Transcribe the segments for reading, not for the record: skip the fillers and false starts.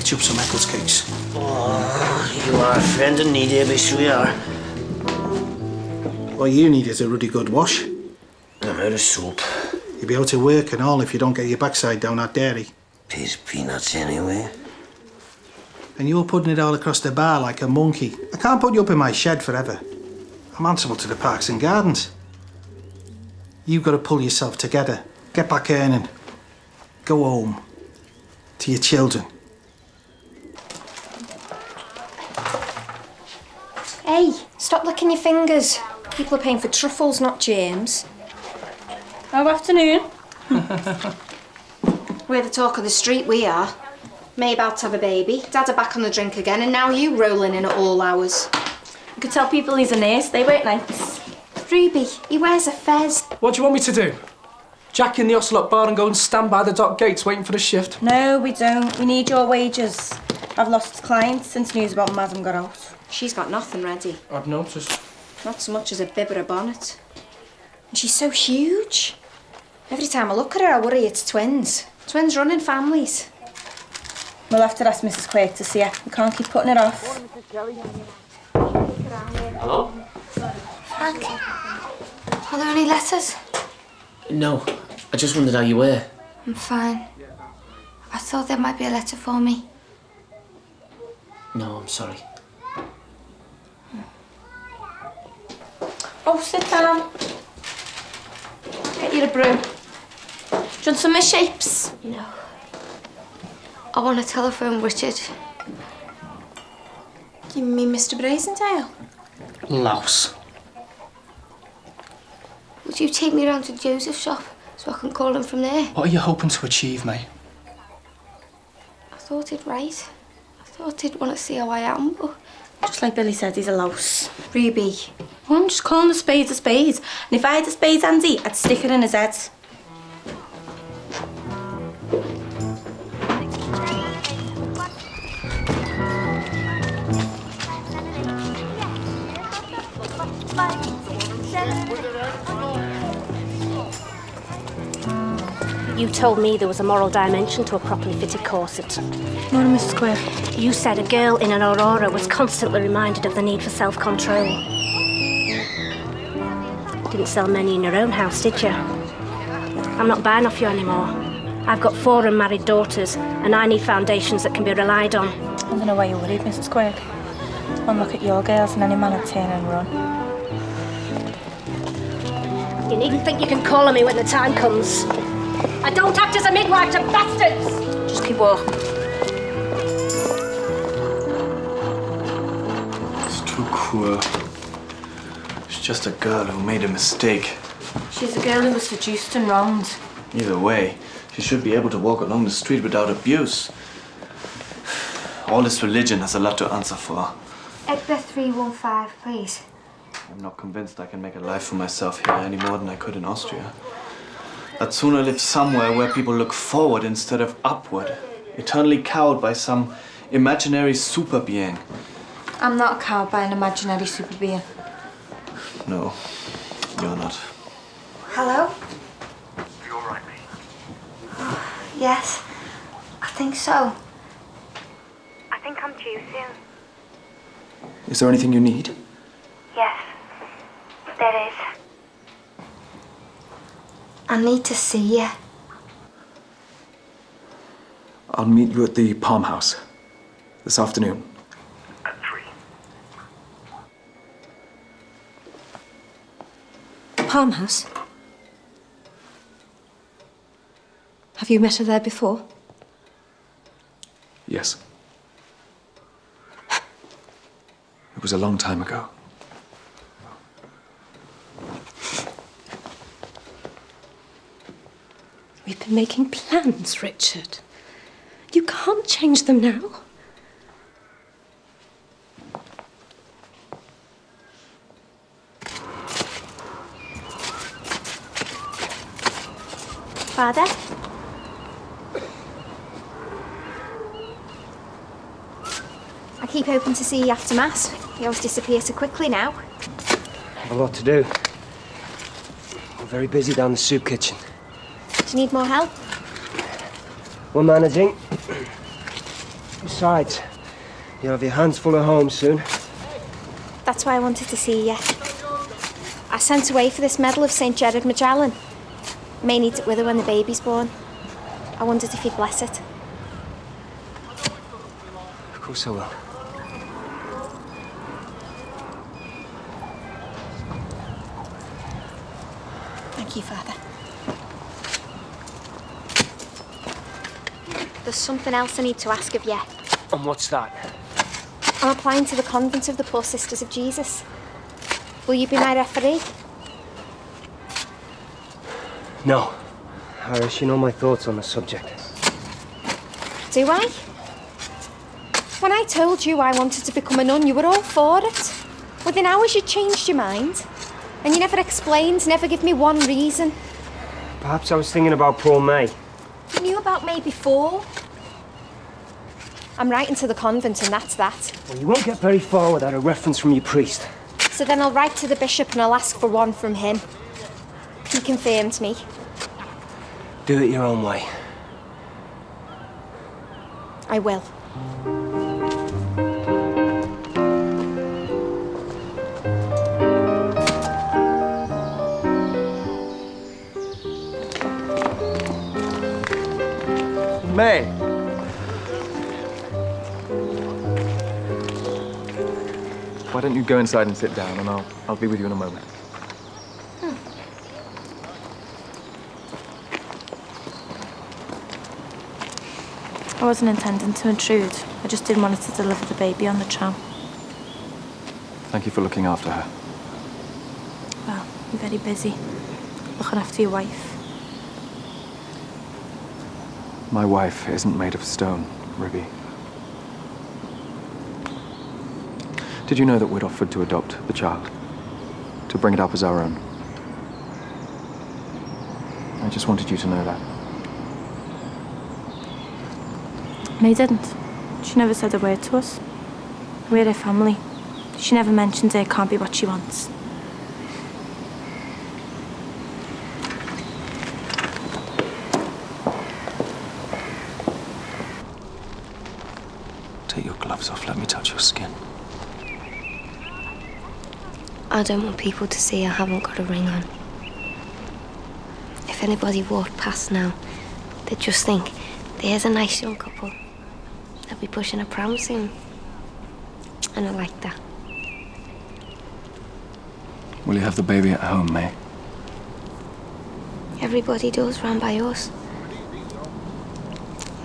fetch you up some Eccles cakes. Oh, you are a friend in need, Abby, so we are. What you need is a ruddy good wash. I'm out of soap. You'll be out of work and all if you don't get your backside down that dairy. Pays peanuts anyway. And you're putting it all across the bar like a monkey. I can't put you up in my shed forever. I'm answerable to the Parks and Gardens. You've got to pull yourself together. Get back earning. Go home. To your children. Hey, stop licking your fingers. People are paying for truffles, not James. Oh, afternoon. We're the talk of the street, we are. May about to have a baby, Dad are back on the drink again, and now you rolling in at all hours. You could tell people he's a nurse, they wait nights. Ruby, he wears a fez. What do you want me to do? Jack in the Ocelot bar and go and stand by the dock gates waiting for the shift? No, we don't. We need your wages. I've lost clients since news about Madam got out. She's got nothing ready. I've noticed. Not so much as a bib or a bonnet. And she's so huge. Every time I look at her, I worry it's twins. Twins running families. We'll have to ask Mrs. Quake to see her. We can't keep putting it off. Hello? Frank, are there any letters? No, I just wondered how you were. I'm fine. I thought there might be a letter for me. No, I'm sorry. Oh, sit down. Get you a brew. Do you want some misshapes? No. I want to telephone Richard. You mean Mr. Brazendale? Louse. Would you take me round to Joseph's shop so I can call him from there? What are you hoping to achieve, mate? I thought he'd write. I thought he'd want to see how I am, but... Just like Billy said, he's a louse. Ruby. Well, I'm just calling a spade a spade. And if I had a spade handy, I'd stick it in his head. You told me there was a moral dimension to a properly fitted corset. Morning, Mrs. Quake. You said a girl in an Aurora was constantly reminded of the need for self-control. Didn't sell many in your own house, did you? I'm not buying off you anymore. I've got 4 unmarried daughters, and I need foundations that can be relied on. I don't know why you're worried, Mrs. Quake. One look at your girls and any man would turn and run. You needn't think you can call on me when the time comes. I don't act as a midwife to bastards! Just keep walking. It's too cruel. She's just a girl who made a mistake. She's a girl who was seduced and wronged. Either way, she should be able to walk along the street without abuse. All this religion has a lot to answer for. Edgar 315, please. I'm not convinced I can make a life for myself here any more than I could in Austria. I'd sooner live somewhere where people look forward instead of upward, eternally cowed by some imaginary super being. I'm not cowed by an imaginary super being. No, you're not. Hello? Are you all right, mate? Yes, I think so. I think I'm due soon. Is there anything you need? Yes, there is. I need to see you. I'll meet you at the Palm House this afternoon. At 3. Palm House? Have you met her there before? Yes. It was a long time ago. We've been making plans, Richard. You can't change them now. Father? I keep hoping to see you after Mass. You always disappear so quickly now. I have a lot to do. I'm very busy down the soup kitchen. Do you need more help? We're managing. Besides, you'll have your hands full at home soon. That's why I wanted to see you. I sent away for this medal of St. Gerard Magellan. May need it with her when the baby's born. I wondered if you'd bless it. Of course I will. Thank you, Father. There's something else I need to ask of you. And what's that? I'm applying to the convent of the Poor Sisters of Jesus. Will you be my referee? No. Iris, you know my thoughts on the subject. Do I? When I told you I wanted to become a nun, you were all for it. Within hours you changed your mind. And you never explained, never give me one reason. Perhaps I was thinking about poor May. You knew about me before. I'm writing to the convent and that's that. Well, you won't get very far without a reference from your priest. So then I'll write to the bishop and I'll ask for one from him. He confirmed me. Do it your own way. I will. May! Why don't you go inside and sit down, and I'll be with you in a moment. I wasn't intending to intrude. I just didn't want her to deliver the baby on the tram. Thank you for looking after her. Well, you're very busy. Looking after your wife. My wife isn't made of stone, Ruby. Did you know that we'd offered to adopt the child? To bring it up as our own? I just wanted you to know that. May didn't. She never said a word to us. We're her family. She never mentioned it can't be what she wants. Take your gloves off, let me touch your skin. I don't want people to see I haven't got a ring on. If anybody walked past now, they'd just think, there's a nice young couple. They'll be pushing a pram soon. And I like that. Will you have the baby at home, May? Everybody does round by us.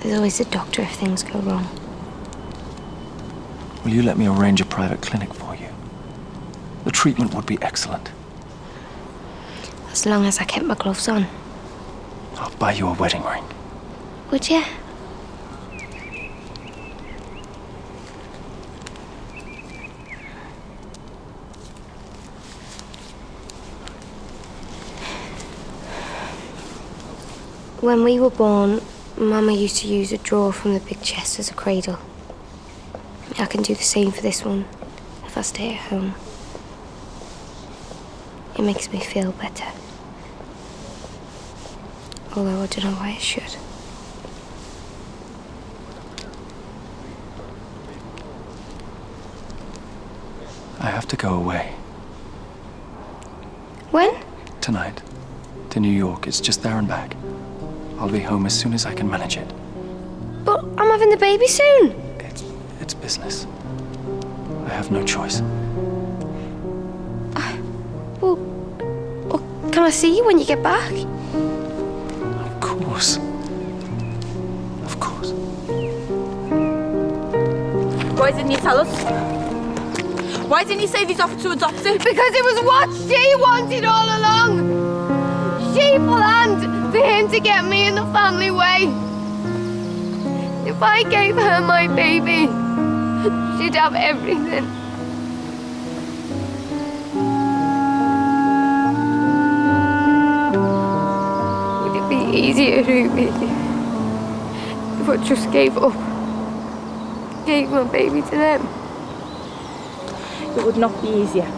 There's always a doctor if things go wrong. Will you let me arrange a private clinic for you? The treatment would be excellent. As long as I kept my gloves on. I'll buy you a wedding ring. Would you? When we were born, Mama used to use a drawer from the big chest as a cradle. I can do the same for this one if I stay at home. It makes me feel better. Although I don't know why I should. I have to go away. When? Tonight. To New York. It's just there and back. I'll be home as soon as I can manage it. But I'm having the baby soon. It's business. I have no choice. Well, can I see you when you get back? Of course. Of course. Why didn't you tell us? Why didn't you say he's offered to adopt it? Because it was what she wanted all along. She planned for him to get me in the family way. If I gave her my baby, she'd have everything. Would it be easier, Ruby, if I just gave up? Gave my baby to them? It would not be easier.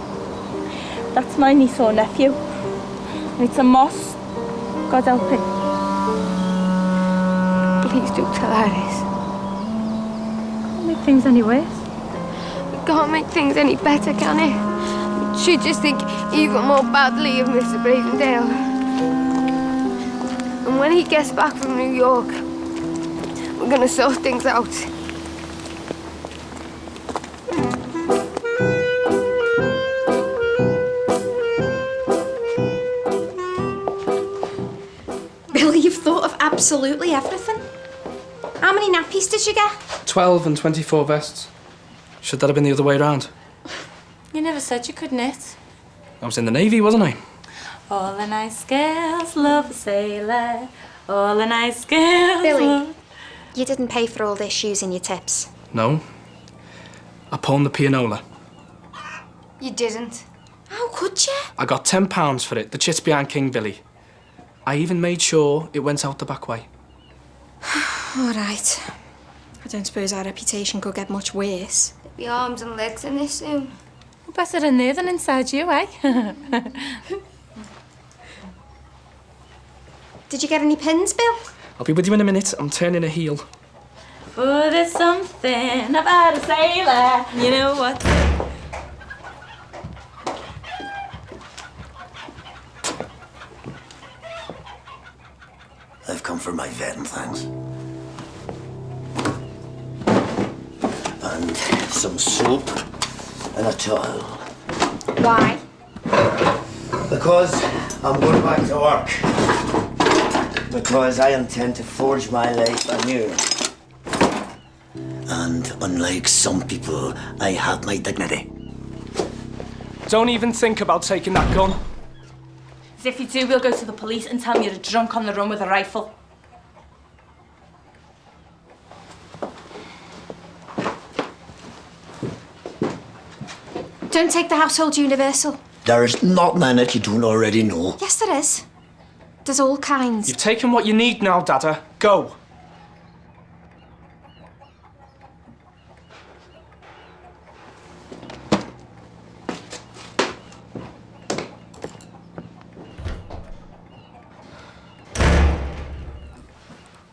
That's my niece or nephew. And it's a moss. God help him. Please don't tell Alice. things any worse. It can't make things any better, can it? She'd just think even more badly of Mr. Bravendale. And when he gets back from New York, we're gonna sort things out. Billy, you've thought of absolutely everything. How many nappies did you get? 12 and 24 vests. Should that have been the other way around? You never said you could knit. I was in the Navy, wasn't I? All the nice girls love a sailor. All the nice girls. Billy, you didn't pay for all this shoes in your tips. No. I pawned the pianola. You didn't. How could you? I got £10 for it, the chits behind King Billy. I even made sure it went out the back way. All right. I don't suppose our reputation could get much worse. There'll be arms and legs in this soon. Better in there than inside you, eh? Did you get any pins, Bill? I'll be with you in a minute. I'm turning a heel. Oh, there's something about a sailor. You know what? I've come for my vetting, thanks. And some soap and a towel. Why? Because I'm going back to work. Because I intend to forge my life anew. And unlike some people, I have my dignity. Don't even think about taking that gun. As if you do, we'll go to the police and tell them you're a drunk on the run with a rifle. Don't take the household universal. There's nothing in it you don't already know. Yes, there is. There's all kinds. You've taken what you need now, Dada. Go.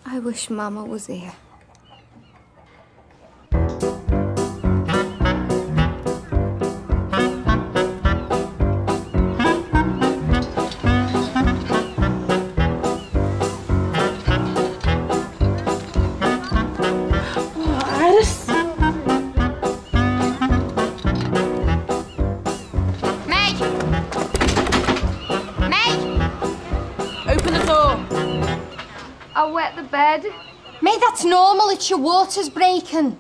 I wish Mama was here. I'll wet the bed. May, that's normal. It's your water's breaking.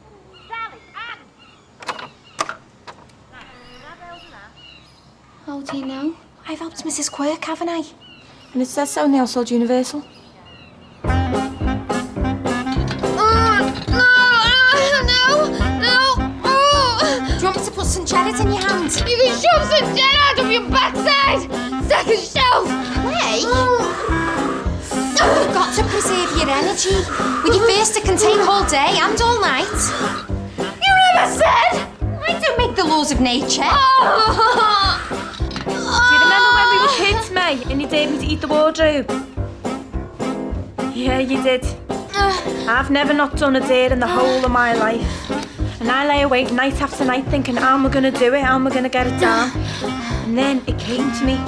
How do you know? I've helped Mrs. Quirk, haven't I? And it says so in the household universal. Do you want me to put some cherries in your hand? You can shove some jet out of your backside! Second shelf! May? You've got to preserve your energy. With your first, it can take all day and all night. You never said! I don't make the laws of nature. Do you remember when we were kids, May, and you dared me to eat the wardrobe? Yeah, you did. I've never not done a dare in the whole of my life. And I lay awake night after night thinking, how am I going to do it? How am I going to get it down? And then it came to me.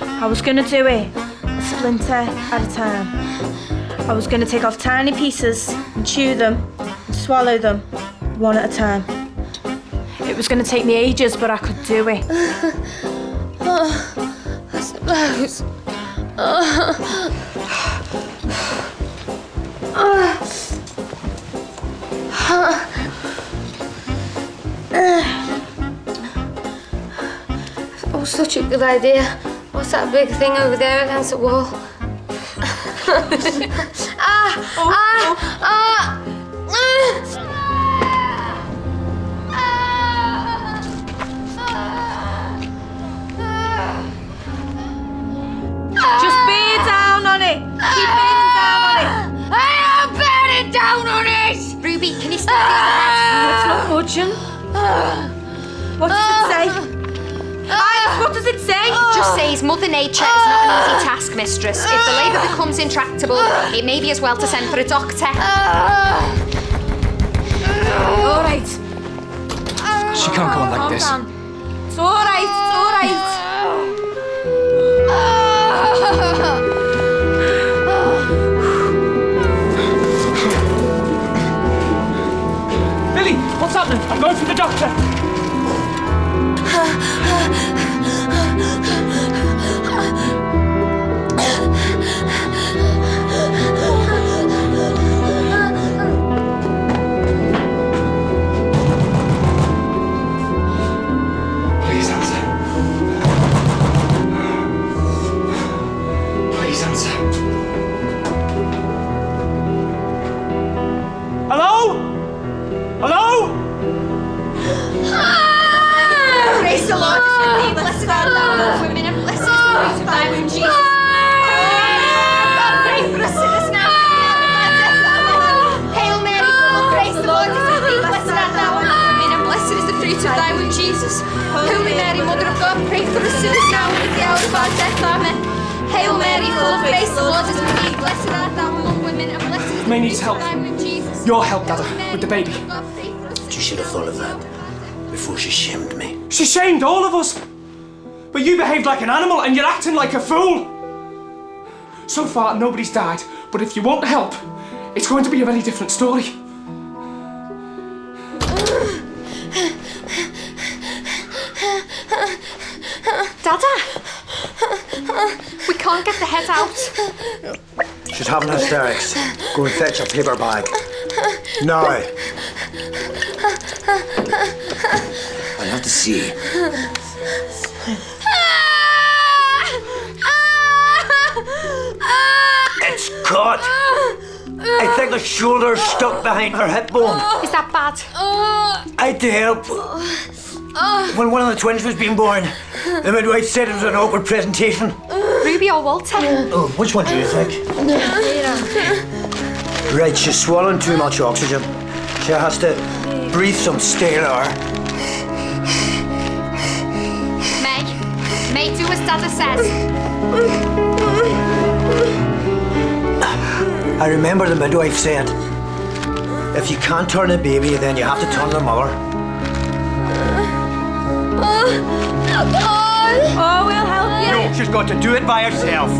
I was going to do it a splinter at a time. I was going to take off tiny pieces and chew them and swallow them one at a time. It was going to take me ages, but I could do it. I suppose. Oh, such a good idea. What's that big thing over there against the wall? Just bear down on it. Keep bearing down on it. I am bearing down on it! Ruby, can you stop the head? It's not budging. What does it say? Iris, what does it say? Just says Mother Nature is not an easy task, mistress. If the labour becomes intractable, it may be as well to send for a doctor. All right. She can't go on like this. Calm down. It's all right. It's all right. Lily, what's happening? I'm going for the doctor. Please answer. Please answer. Hello? Hello? Praise the Lord, blessed art thou among women, and blessed is the fruit of thy womb, Jesus. God, pray for us sinners now. Hail Mary, full of grace, the Lord is with thee. Blessed art thou among women, and blessed is the fruit of thy womb, Jesus. Holy Mary, Mother of God, pray for us sinners now and at the hour of our death. Amen. Hail Mary, full of grace, the Lord is with thee. Blessed art thou among women, and blessed is the May fruit needs of help. thy womb, Jesus. Your help, Dada, with the baby. You should have thought of that before she shamed me. She shamed all of us. But you behaved like an animal and you're acting like a fool. So far, nobody's died. But if you want help, it's going to be a very different story. Dada! We can't get the head out. She's having hysterics. Go and fetch a paper bag. Now. I have to see. It's caught. I think the shoulder's stuck behind her hip bone. Is that bad? I had to help. When one of the twins was being born, the midwife said it was an awkward presentation. Ruby or Walter? Oh, which one do you think? Right, she's swallowing too much oxygen. She has to breathe some stale air. May do as Dada says. I remember the midwife said, if you can't turn a baby, then you have to turn the mother. Oh, we'll help you. No, she's got to do it by herself.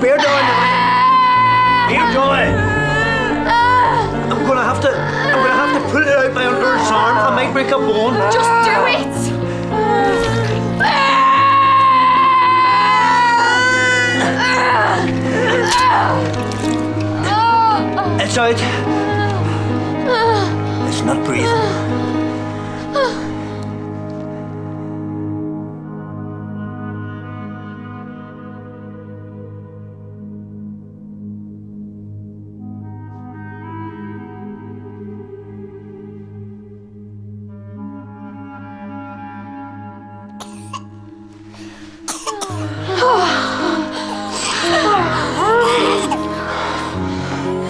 Bear down. I'm gonna have to pull it out by under his arm. I might break a bone. Just do it! It's out. It's not breathing.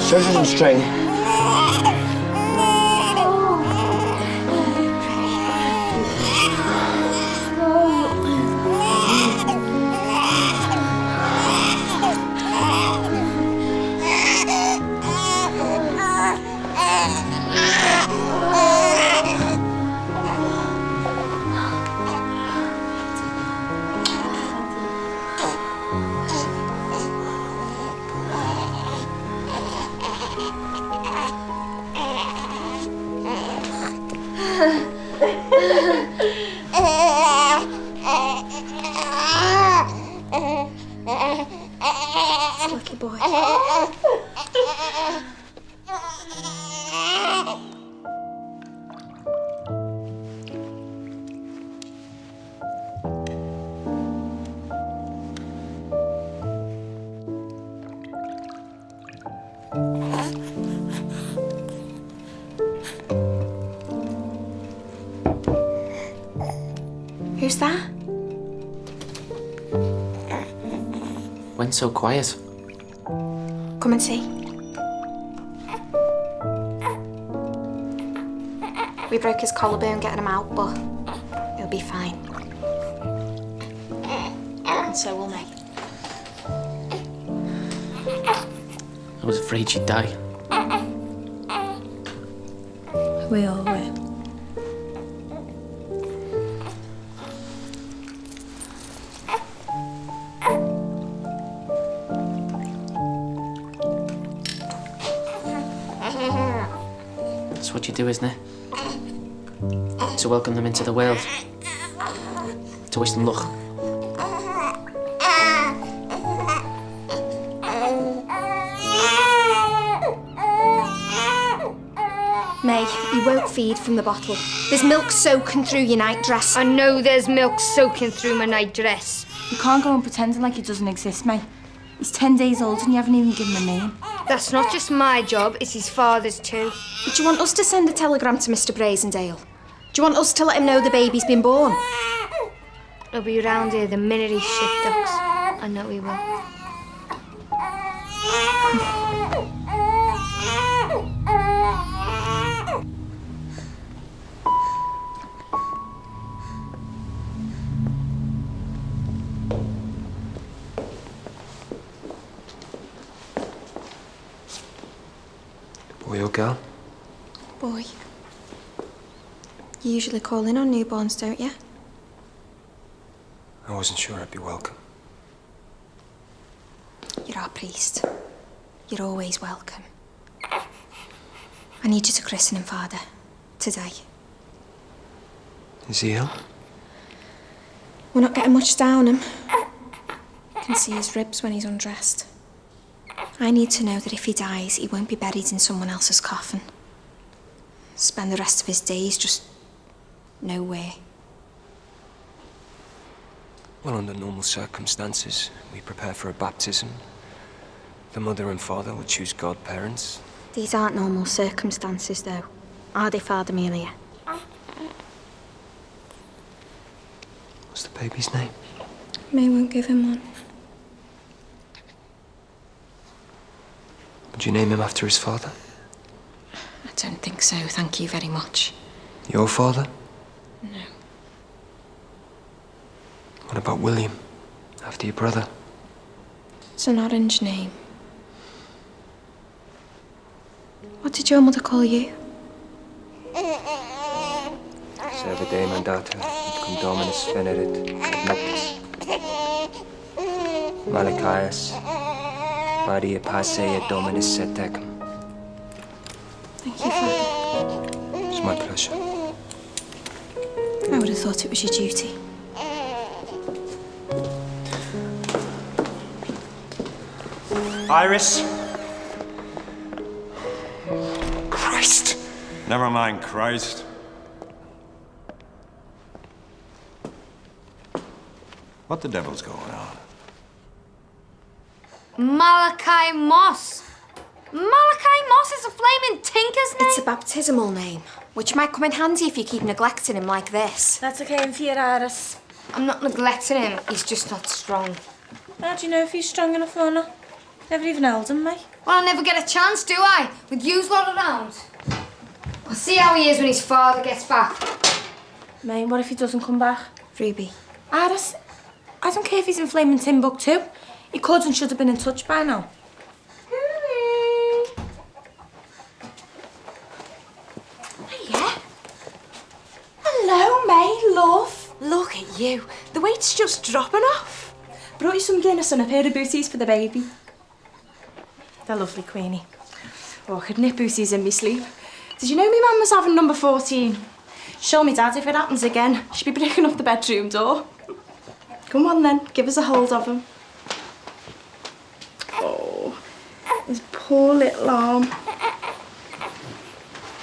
Scissors and string. Lucky boy. Who's that? Went so quiet. Come and see. We broke his collarbone getting him out, but he'll be fine. And so will me. I was afraid she'd die. We all were. That's what you do, isn't it? To welcome them into the world. To wish them luck. May, you won't feed from the bottle. There's milk soaking through your nightdress. I know there's milk soaking through my nightdress. You can't go on pretending like he doesn't exist, mate. He's 10 days old and you haven't even given him a name. That's not just my job, it's his father's too. Do you want us to send a telegram to Mr. Brazendale? Do you want us to let him know the baby's been born? He'll be round here the minute he's shit ducks. I know he will. Boy or girl? Boy. You usually call in on newborns, don't you? I wasn't sure I'd be welcome. You're our priest. You're always welcome. I need you to christen him, Father. Today. Is he ill? We're not getting much down him. You can see his ribs when he's undressed. I need to know that if he dies, he won't be buried in someone else's coffin. Spend the rest of his days just nowhere. Well, under normal circumstances, we prepare for a baptism. The mother and father will choose godparents. These aren't normal circumstances, though. Are they, Father Amelia? What's the baby's name? May won't give him one. Would you name him after his father? I don't think so, thank you very much. Your father? No. What about William? After your brother? It's an orange name. What did your mother call you? Serve Dei mandata, et cum Dominus venerit, et noctis. Malachias, Maria passe et Dominus et tecum. Thank you, Father. It's my pleasure. I would have thought it was your duty. Iris? Christ! Never mind Christ. What the devil's going on? Malachi Moss. Malachi Moss is a flaming tinker's name. It's a baptismal name, which might come in handy if you keep neglecting him like this. That's okay for your Iris. I'm not neglecting him, he's just not strong. How do you know if he's strong enough or not? Never even held him, mate. Well, I never get a chance, do I? With yous lot around. I'll see how he is when his father gets back. Mate, what if he doesn't come back? Ruby. Iris, I don't care if he's in flaming Timbuktu. He could and should have been in touch by now. Yeah. Hello, May, love. Look at you. The weight's just dropping off. Brought you some Guinness and a pair of booties for the baby. They're lovely, Queenie. Oh, I could nip booties in me sleep. Did you know me mum was having number 14? Show me Dad if it happens again. She'd be breaking up the bedroom door. Come on then, give us a hold of him. Oh, his poor little arm.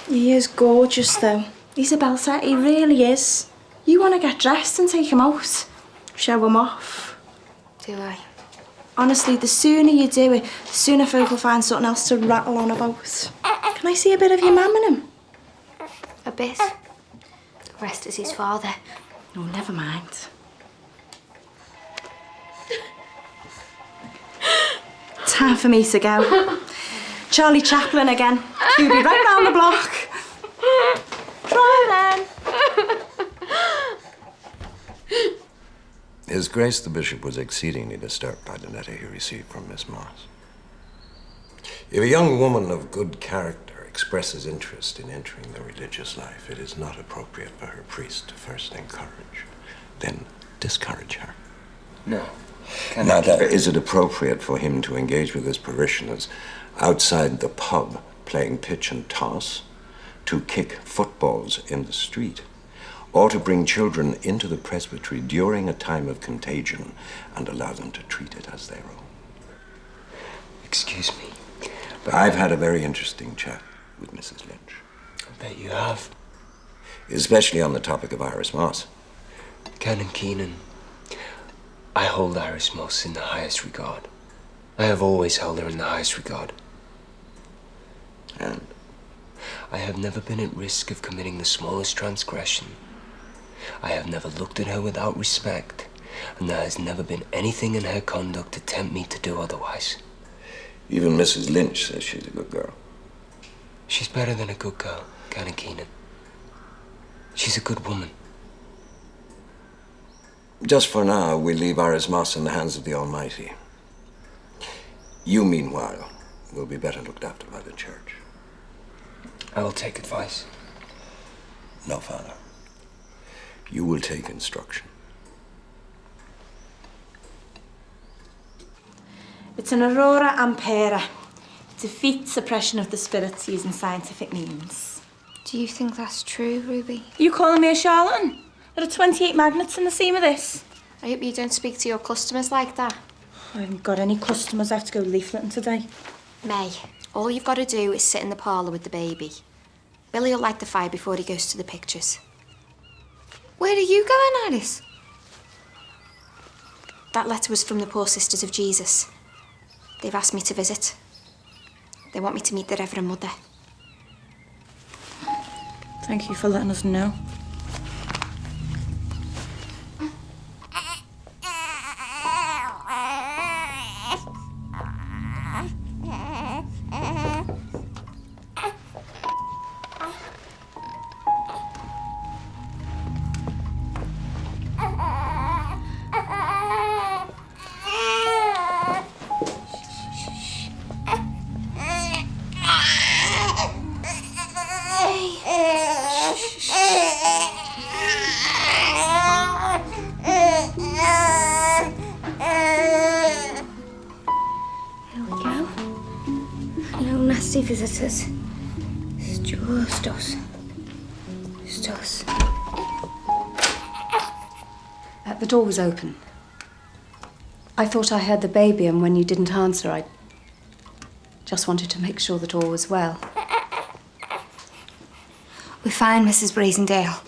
He is gorgeous though. He's a belter, he really is. You want to get dressed and take him out. Show him off. Do I? Honestly, the sooner you do it, the sooner folk will find something else to rattle on about. Can I see a bit of your mum in him? A bit. The rest is his father. Oh, never mind. Time for me to go. Charlie Chaplin again. He'll be right round the block. Try then. His Grace the Bishop was exceedingly disturbed by the letter he received from Miss Moss. If a young woman of good character expresses interest in entering the religious life, it is not appropriate for her priest to first encourage, then discourage her. No. Neither is it appropriate for him to engage with his parishioners outside the pub playing pitch and toss, to kick footballs in the street, or to bring children into the presbytery during a time of contagion and allow them to treat it as their own. Excuse me, but I've had a very interesting chat with Mrs. Lynch. I bet you have. Especially on the topic of Iris Moss. Canon Keenan, I hold Iris Moss in the highest regard. I have always held her in the highest regard. And? I have never been at risk of committing the smallest transgression. I have never looked at her without respect, and there has never been anything in her conduct to tempt me to do otherwise. Even Mrs. Lynch says she's a good girl. She's better than a good girl, Canon Keenan. She's a good woman. Just for now, we leave Iris Moss in the hands of the Almighty. You, meanwhile, will be better looked after by the church. I will take advice. No, Father. You will take instruction. It's an aurora ampera. It defeats suppression of the spirits using scientific means. Do you think that's true, Ruby? You calling me a charlatan? There are 28 magnets in the seam of this. I hope you don't speak to your customers like that. I haven't got any customers. I have to go leafleting today. May, all you've got to do is sit in the parlour with the baby. Billy will light the fire before he goes to the pictures. Where are you going, Alice? That letter was from the Poor Sisters of Jesus. They've asked me to visit. They want me to meet the Reverend Mother. Thank you for letting us know. Visitors. It's just us. Just us. The door was open. I thought I heard the baby, and when you didn't answer, I just wanted to make sure that all was well. We're fine, Mrs. Brazendale.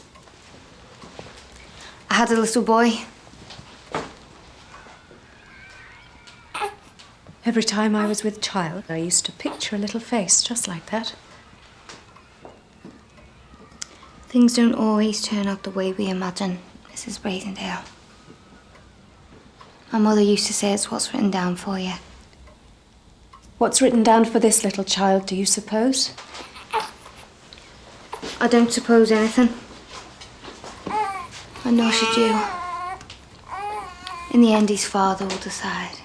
I had a little boy. Every time I was with child, I used to picture a little face just like that. Things don't always turn out the way we imagine, Mrs. Brazendale. My mother used to say it's what's written down for you. What's written down for this little child, do you suppose? I don't suppose anything. And nor should you. In the end, his father will decide.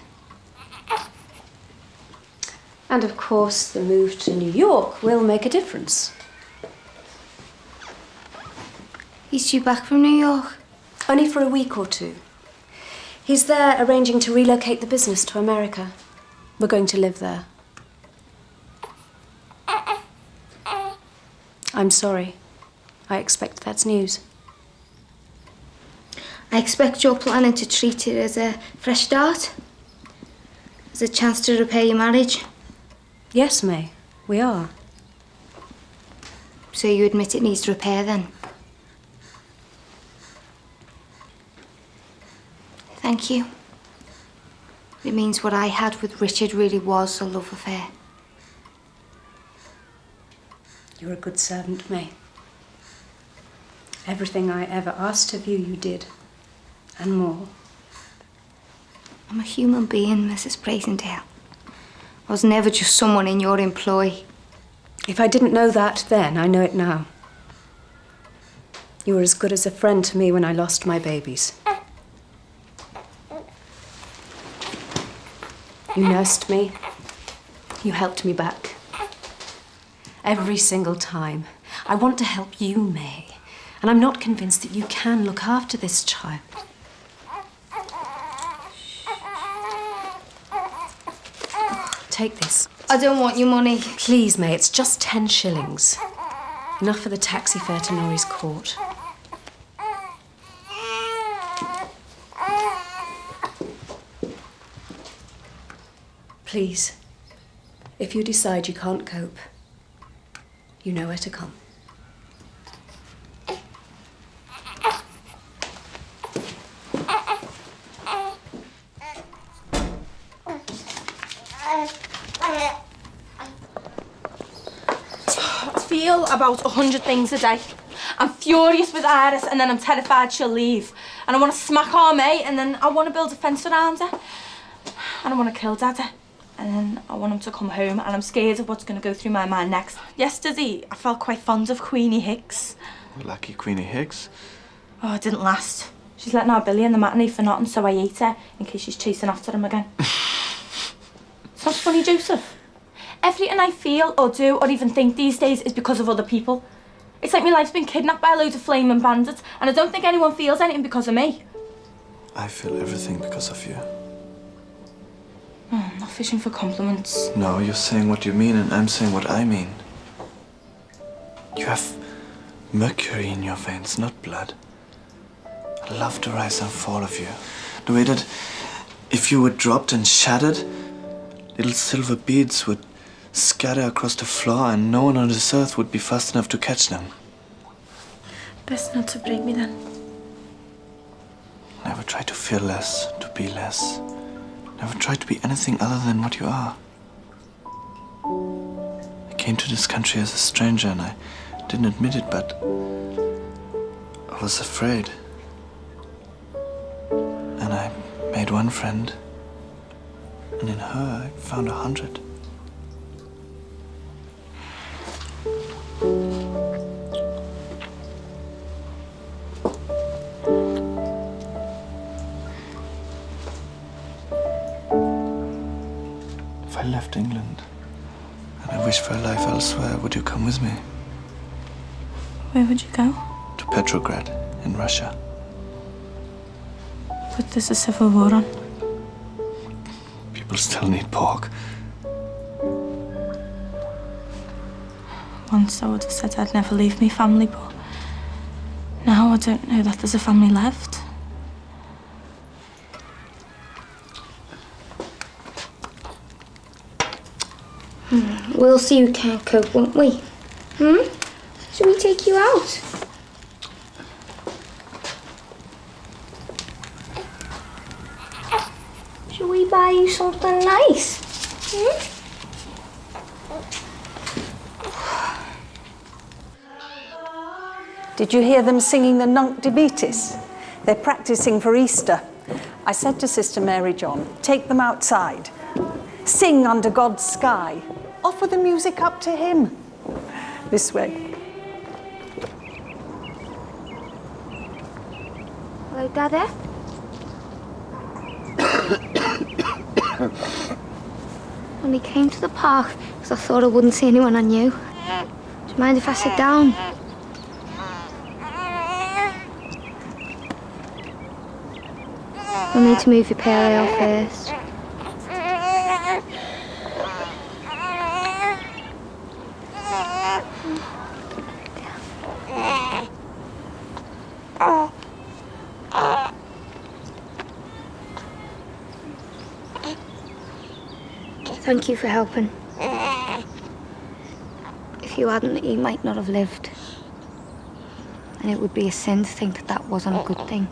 And of course, the move to New York will make a difference. He's due back from New York? Only for a week or two. He's there arranging to relocate the business to America. We're going to live there. I'm sorry. I expect that's news. I expect you're planning to treat it as a fresh start? As a chance to repair your marriage? Yes, May, we are. So you admit it needs repair then? Thank you. It means what I had with Richard really was a love affair. You're a good servant, May. Everything I ever asked of you, you did. And more. I'm a human being, Mrs. Brazendale. I was never just someone in your employ. If I didn't know that then, I know it now. You were as good as a friend to me when I lost my babies. You nursed me. You helped me back. Every single time. I want to help you, May. And I'm not convinced that you can look after this child. Take this. I don't want your money. Please, May, it's just 10 shillings. Enough for the taxi fare to Norrie's Court. Please, if you decide you can't cope, you know where to come. I feel about 100 things a day. I'm furious with Iris and then I'm terrified she'll leave. And I want to smack our May and then I want to build a fence around her. And I want to kill Daddy. And then I want him to come home and I'm scared of what's going to go through my mind next. Yesterday, I felt quite fond of Queenie Hicks. Lucky Queenie Hicks. Oh, it didn't last. She's letting our Billy in the matinee for nothing, so I ate her in case she's chasing after him again. Sounds funny, Joseph. Everything I feel or do or even think these days is because of other people. It's like my life's been kidnapped by a load of flaming bandits and I don't think anyone feels anything because of me. I feel everything because of you. Oh, I'm not fishing for compliments. No, you're saying what you mean and I'm saying what I mean. You have mercury in your veins, not blood. I love the rise and fall of you. The way that if you were dropped and shattered, little silver beads would scatter across the floor and no one on this earth would be fast enough to catch them. Best not to break me then. Never try to feel less, to be less. Never try to be anything other than what you are. I came to this country as a stranger and I didn't admit it, but I was afraid. And I made one friend, and in her I found 100. If I left England and I wished for a life elsewhere, would you come with me? Where would you go? To Petrograd in Russia. But there's a civil war on. People still need pork. Once I would have said I'd never leave me family, but now I don't know that there's a family left. We'll see you can't cope, won't we? Should we take you out? Should we buy you something nice? Did you hear them singing the Nunc Dimittis? They're practicing for Easter. I said to Sister Mary John, take them outside. Sing under God's sky. Offer the music up to him. This way. Hello, Daddy. Only came to the park because I thought I wouldn't see anyone I knew. Do you mind if I sit down? You'll need to move your paleo first. Thank you for helping. If you hadn't, he might not have lived. And it would be a sin to think that that wasn't a good thing.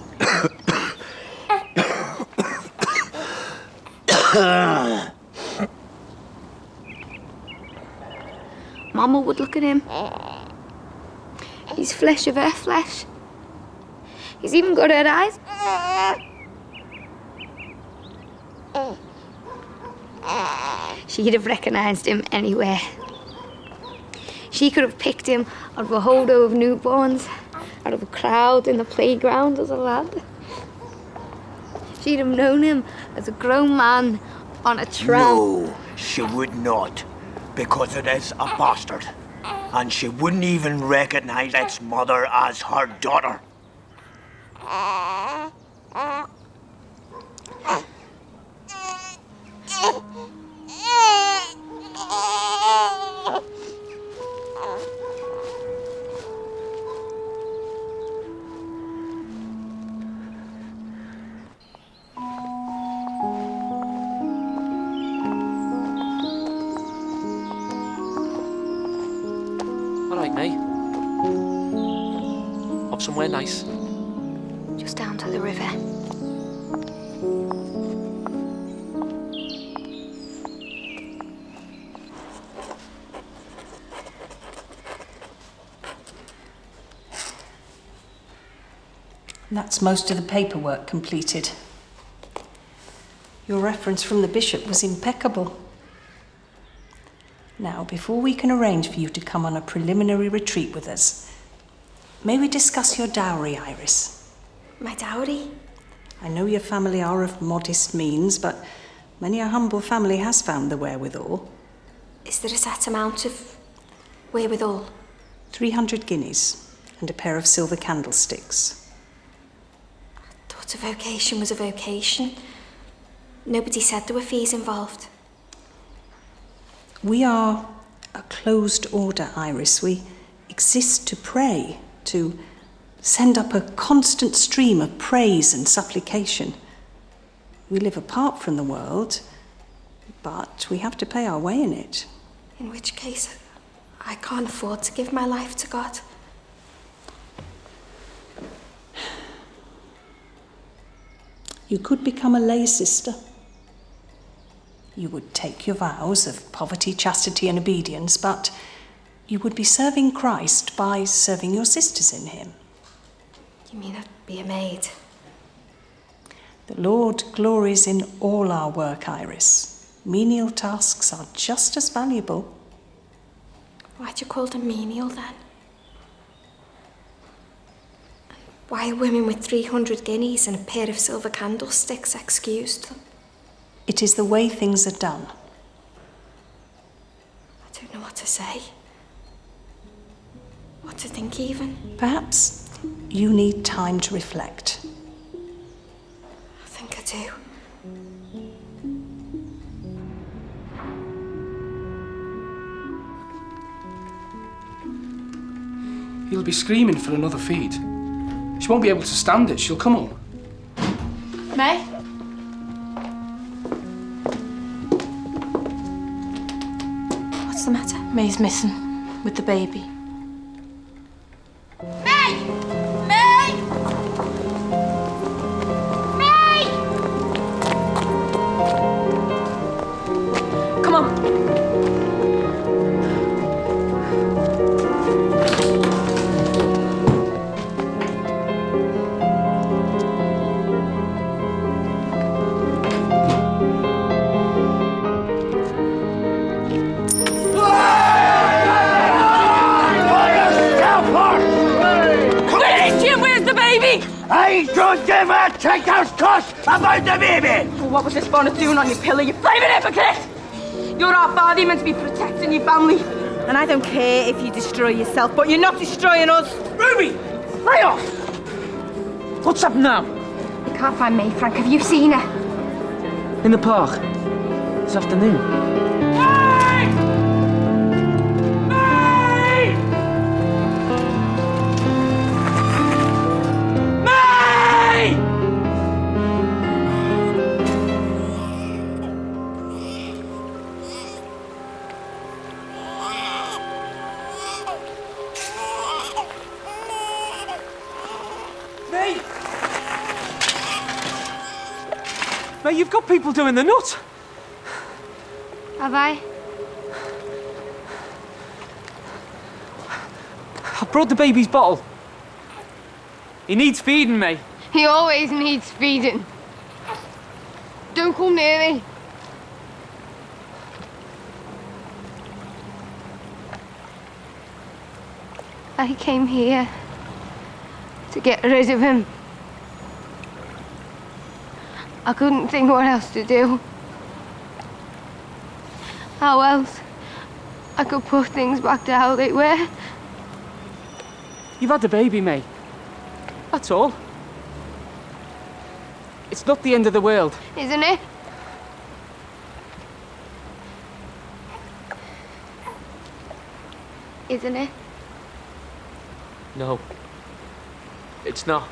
Mama would look at him. He's flesh of her flesh. He's even got her eyes. She'd have recognised him anywhere. She could have picked him out of a hodo of newborns out of a crowd in the playground as a lad. She'd have known him as a grown man on a tram. No, she would not, because it is a bastard. And she wouldn't even recognise its mother as her daughter. All right, May. Off somewhere nice. Just down to the river. That's most of the paperwork completed. Your reference from the bishop was impeccable. Now, before we can arrange for you to come on a preliminary retreat with us, may we discuss your dowry, Iris? My dowry? I know your family are of modest means, but many a humble family has found the wherewithal. Is there a set amount of wherewithal? 300 guineas and a pair of silver candlesticks. I thought a vocation was a vocation. Nobody said there were fees involved. We are a closed order, Iris. We exist to pray, to send up a constant stream of praise and supplication. We live apart from the world, but we have to pay our way in it. In which case, I can't afford to give my life to God. You could become a lay sister. You would take your vows of poverty, chastity and obedience, but you would be serving Christ by serving your sisters in him. You mean I'd be a maid? The Lord glories in all our work, Iris. Menial tasks are just as valuable. Why'd you call them menial then? Why are women with 300 guineas and a pair of silver candlesticks excused? It is the way things are done. I don't know what to say. What to think even. Perhaps you need time to reflect. I think I do. He'll be screaming for another feed. She won't be able to stand it. She'll come home. May? What's the matter? May's missing with the baby. May! May! May! Come on. I don't give a chicken's toss about the baby! What was this bonnet doing on your pillow, you flaming hypocrite? You're our father, you're meant to be protecting your family. And I don't care if you destroy yourself, but you're not destroying us. Ruby! Lay off! What's up now? You can't find May, Frank. Have you seen her? In the park. This afternoon. May, you've got people doing the nut. Have I? I brought the baby's bottle. He needs feeding, May. He always needs feeding. Don't come near me. I came here to get rid of him. I couldn't think what else to do. How else I could put things back to how they were. You've had a baby, May. That's all. It's not the end of the world. Isn't it? Isn't it? No. It's not.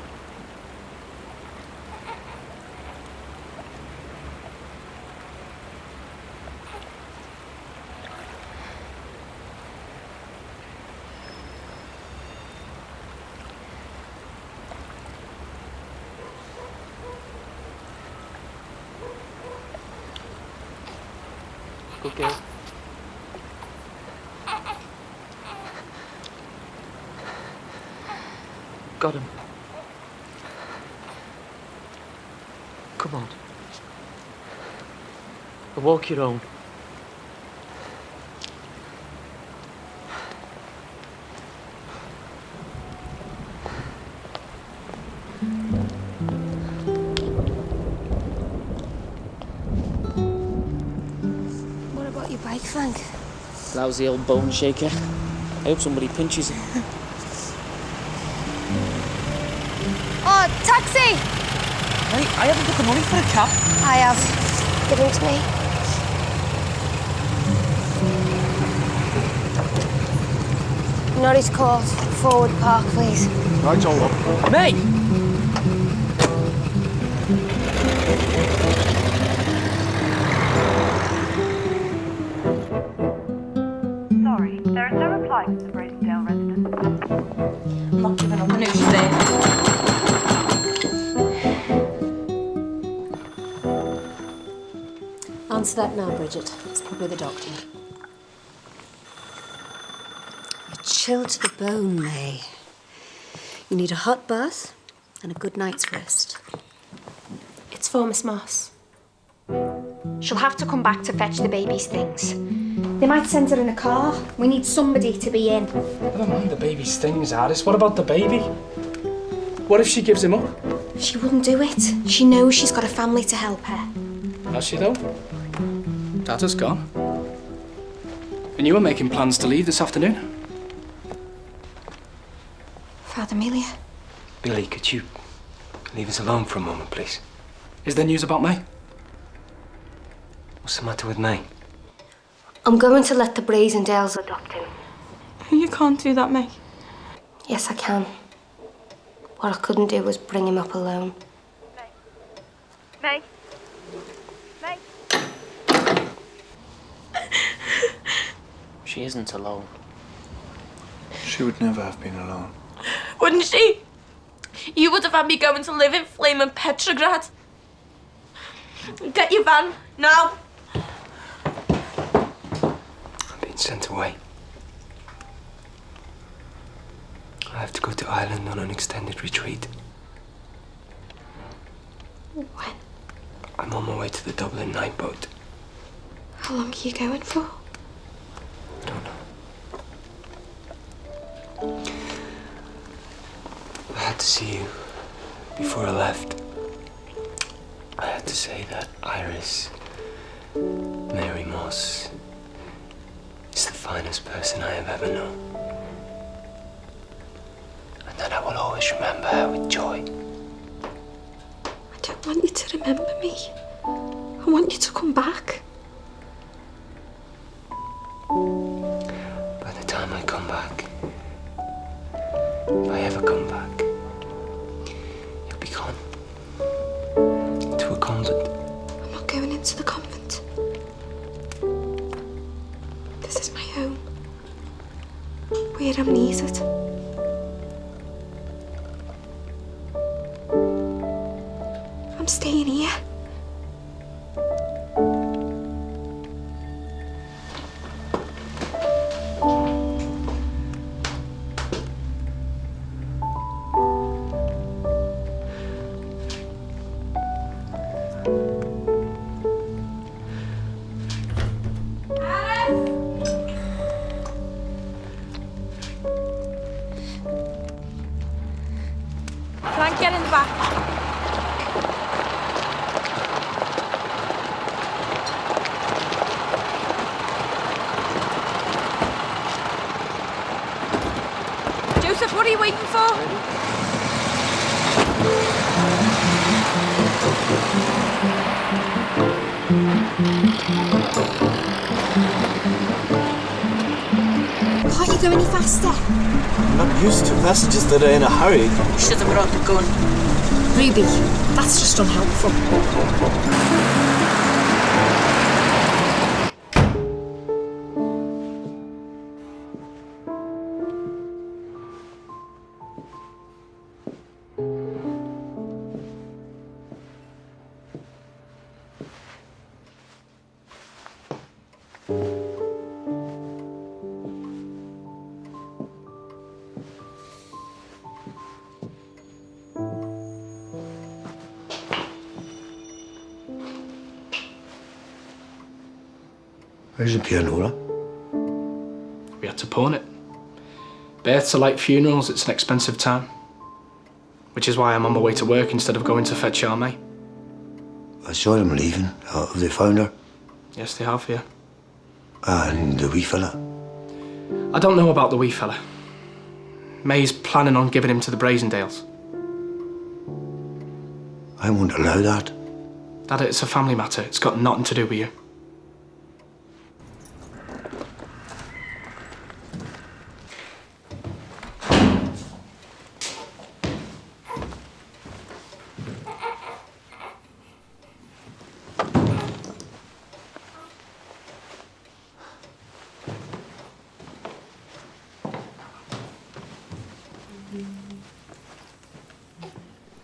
Good girl. Got him. Come on. Walk your own. What about your bike, Frank? Lousy old bone shaker. I hope somebody pinches it. Oh, taxi! Hey, I haven't got the money for a cab. I have. Give him to me. Norris Court, Forward Park, please. Right, all up. May! Sorry, there is no reply from the Bracendale resident. I'm not giving up. I know she's there. Answer that now, Bridget. It's probably the doctor. You're chilled to the bone, May. You need a hot bath and a good night's rest. It's for Miss Moss. She'll have to come back to fetch the baby's things. They might send her in a car. We need somebody to be in. Never mind the baby's things, Alice. What about the baby? What if she gives him up? She wouldn't do it. She knows she's got a family to help her. Has she, though? Dada's gone. And you were making plans to leave this afternoon? Father Amelia. Billy, could you leave us alone for a moment, please? Is there news about May? What's the matter with May? I'm going to let the Bracendales adopt him. You can't do that, May. Yes, I can. What I couldn't do was bring him up alone. May? May? She isn't alone. She would never have been alone. Wouldn't she? You would have had me going to live in flaming Petrograd. Get your van, now. I'm being sent away. I have to go to Ireland on an extended retreat. When? I'm on my way to the Dublin night boat. How long are you going for? I don't know. I had to see you before I left. I had to say that Iris, Mary Moss, is the finest person I have ever known. And that I will always remember her with joy. I don't want you to remember me. I want you to come back. By the time I come back, if I ever come back, you'll be gone. To a convent. I'm not going into the convent. This is my home. Where I'm needed. I'm staying here. her back. Joseph, what are you waiting for? Can't you go any faster? I'm not used to messages that are in a hurry. You should have brought the gun. Ruby, that's just unhelpful. Where's the pianola? We had to pawn it. Births are like funerals, it's an expensive time. Which is why I'm on my way to work instead of going to fetch Charmaine. I saw them leaving. Have they found her? Yes, they have, yeah. And the wee fella? I don't know about the wee fella. May's planning on giving him to the Brazendales. I won't allow that. Dad, it's a family matter. It's got nothing to do with you.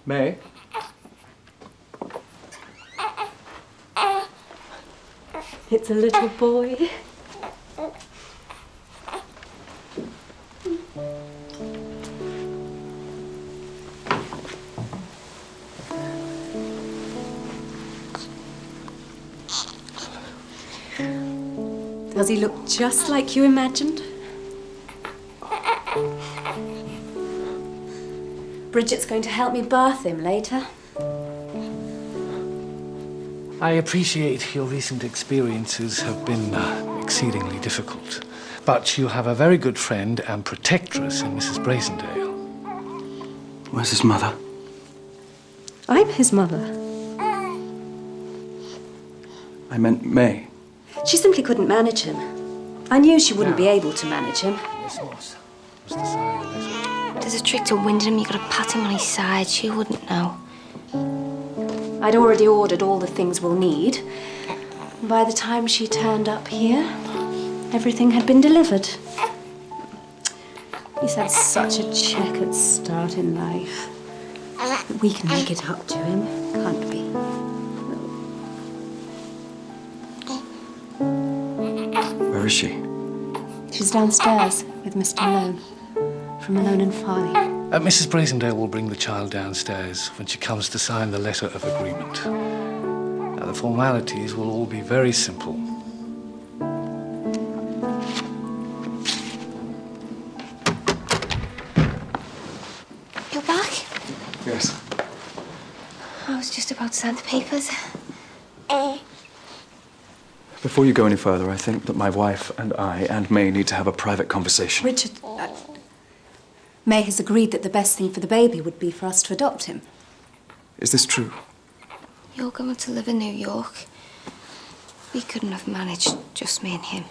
May? It's a little boy. Does he look just like you imagined? Bridget's going to help me birth him later. I appreciate your recent experiences have been exceedingly difficult. But you have a very good friend and protectress in Mrs. Brazendale. Where's his mother? I'm his mother. I meant May. She simply couldn't manage him. I knew she wouldn't be able to manage him. There's a trick to winding him. You gotta pat him on his side. She wouldn't know. I'd already ordered all the things we'll need. By the time she turned up here, everything had been delivered. He's had such a checkered start in life. But we can make it up to him, can't we? Where is she? She's downstairs with Mr. Malone, from Malone and Farley. Mrs. Brazendale will bring the child downstairs when she comes to sign the letter of agreement. Now, the formalities will all be very simple. You're back? Yes. I was just about to sign the papers. Before you go any further, I think that my wife and I and May need to have a private conversation. Richard, May has agreed that the best thing for the baby would be for us to adopt him. Is this true? You're going to live in New York. We couldn't have managed just me and him.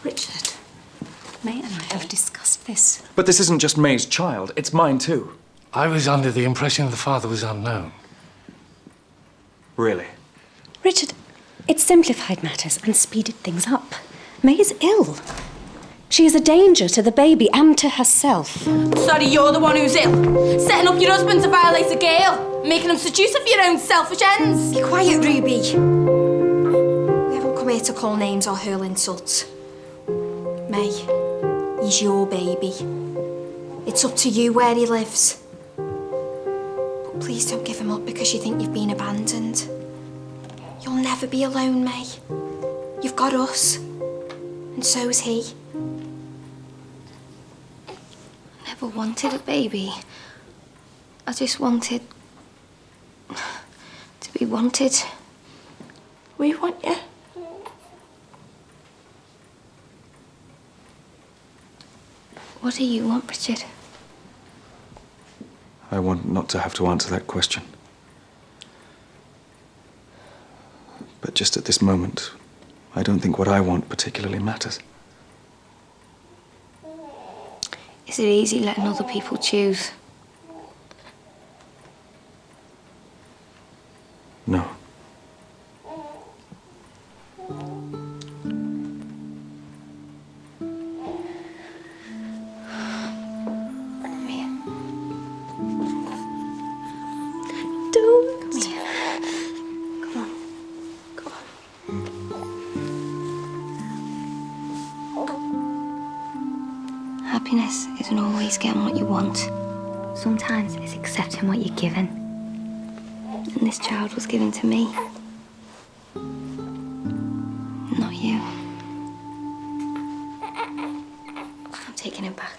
Richard, May and I have discussed this. But this isn't just May's child, it's mine too. I was under the impression the father was unknown. Really? Richard, it simplified matters and speeded things up. May is ill. She is a danger to the baby and to herself. Sorry, you're the one who's ill. Setting up your husband to violate a girl. Making him seduce her for your own selfish ends. Be quiet, Ruby. We haven't come here to call names or hurl insults. May, he's your baby. It's up to you where he lives. But please don't give him up because you think you've been abandoned. You'll never be alone, May. You've got us. And so's he. Never wanted a baby. I just wanted to be wanted. We want you. What do you want, Richard? I want not to have to answer that question. But just at this moment, I don't think what I want particularly matters. Is it easy letting other people choose? No. Happiness isn't always getting what you want. Sometimes it's accepting what you're given. And this child was given to me. Not you. I'm taking it back.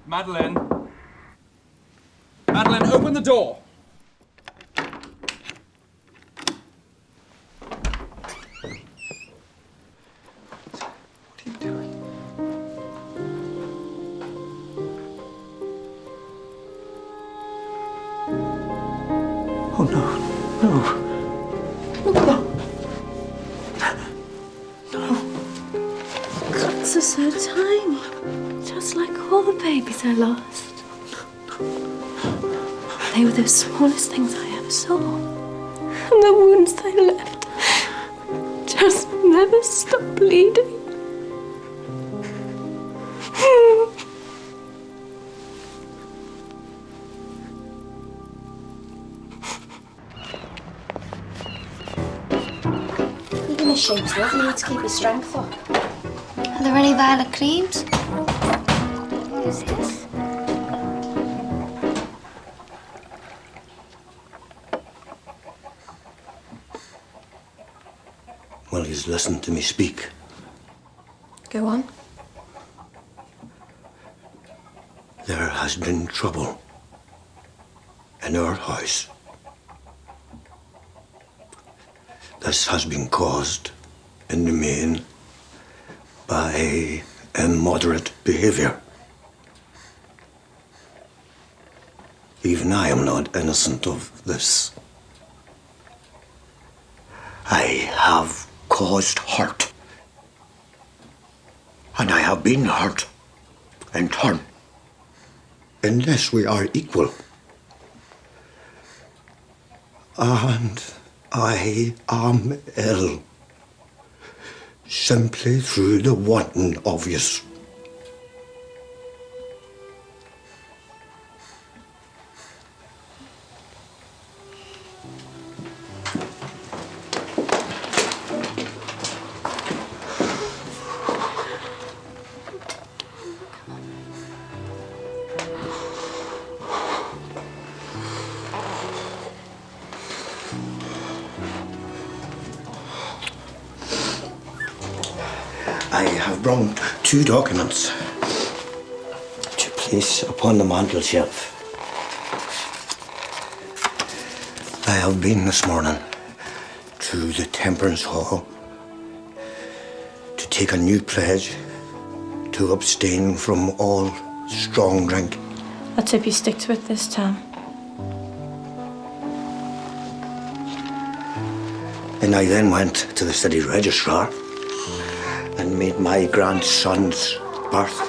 Madeline? Madeline, open the door! Oh, no. Guts are so tiny, just like all the babies I lost. They were the smallest things I ever saw. And the wounds they left just never stopped bleeding. You're in a shape, love. You need to keep your strength up. Are there any violet creams? Who's this? Well, he's listened to me speak. Go on. There has been trouble in our house. This has been caused, in the main, by immoderate behavior. Even I am not innocent of this. I have caused hurt. And I have been hurt in turn. In this we are equal. And I am ill. Simply through the wanting of yous. I have brought 2 documents to place upon the mantel shelf. I have been this morning to the Temperance Hall to take a new pledge to abstain from all strong drink. Let's hope you stick to it this time. And I then went to the city registrar and made my grandson's birth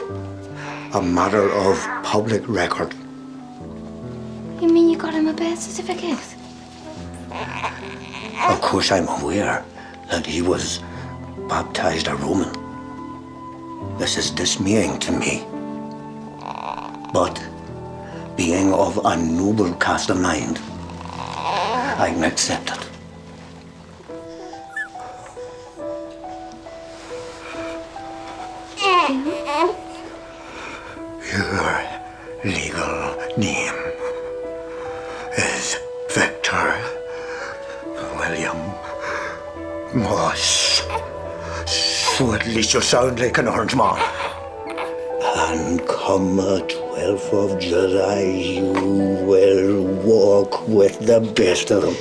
a matter of public record. You mean you got him a birth certificate? Of course, I'm aware that he was baptized a Roman. This is dismaying to me. But being of a noble cast of mind, I can accept it. Your legal name is Victor William Oh, so at least you sound like an orange man. And come a 12th of July, you will walk with the best of them.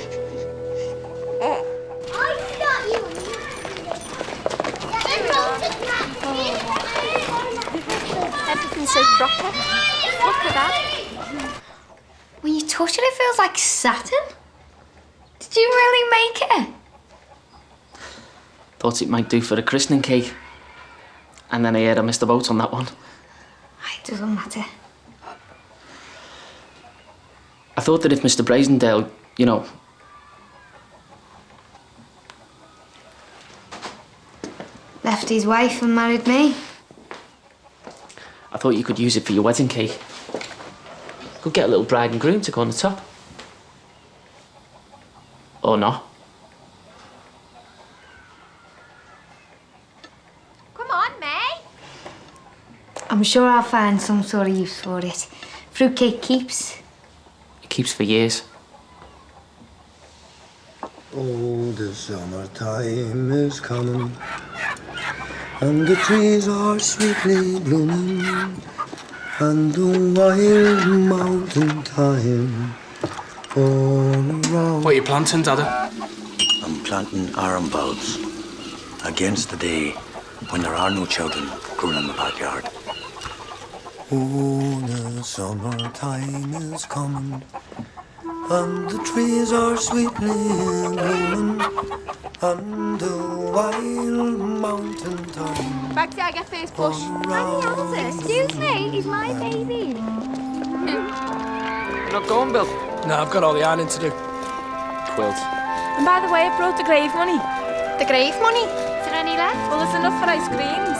Everything's so proper. Look at that. When you touch it, it feels like satin. Did you really make it? Thought it might do for a christening cake. And then I heard I missed the boat on that one. It doesn't matter. I thought that if Mr. Brazendale, you know... Left his wife and married me. I thought you could use it for your wedding cake. Could get a little bride and groom to go on the top. Or not. Come on, May. I'm sure I'll find some sort of use for it. Fruitcake keeps. It keeps for years. Oh, the summertime is coming, and the trees are sweetly blooming, and the wild mountain thyme all around. What are you planting, Daddy? I'm planting arum bulbs against the day when there are no children growing in the backyard. Oh, the summertime is coming, and the trees are sweetly blooming, and the wild mountain thyme. Back till I get first bush. Excuse me, he's my baby. You're not going, Bill? No, I've got all the ironing to do. Quilt. And by the way, I brought the grave money. The grave money? Is there any left? Well, there's enough for ice creams.